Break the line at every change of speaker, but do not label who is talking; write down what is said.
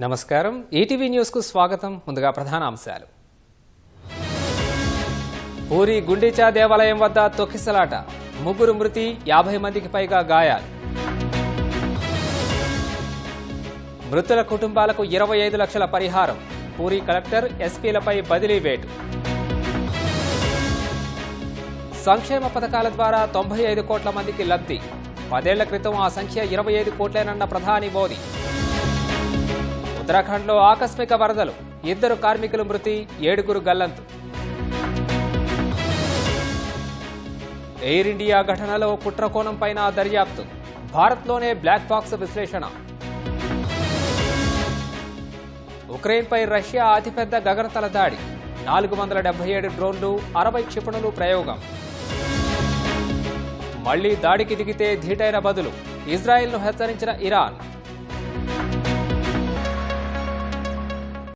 నమస్కారం ETV news కు స్వాగతం. ముందుగా ప్రధాన అంశాలు. పూరి గుండీచా దేవాలయం వద్ద తొక్కిసలాట, 3 మృతి, 50 మందికి పైగా గాయాలు. మృతుల కుటుంబాలకు 25 లక్షల పరిహారం, పూరి కలెక్టర్ ఎస్పీలపై బదిలీ వేటు. సంక్షేమ పథకాల ద్వారా 95 కోట్ల మందికి లబ్ధి, 10 ఏళ్ల క్రితం ఆ సంఖ్య 25 కోట్లేనన్న ప్రధాని మోదీ. ఉత్తరాఖండ్లో ఆకస్మిక వరదలు, 2 కార్మికులు మృతి, 7 గల్లంతు. ఎయిర్ ఇండియా ఘటనలో కుట్రకోణంపైన దర్యాప్తు, భారత్లోనే బ్లాక్ బాక్స్ విశ్లేషణ. ఉక్రెయిన్పై రష్యా అతిపెద్ద గగనతల దాడి, 477 డ్రోన్లు, 60 క్షిపణులు ప్రయోగం. మళ్లీ దాడికి దిగితే ధీటైన బదులు, ఇజ్రాయెల్ను హెచ్చరించిన ఇరాన్.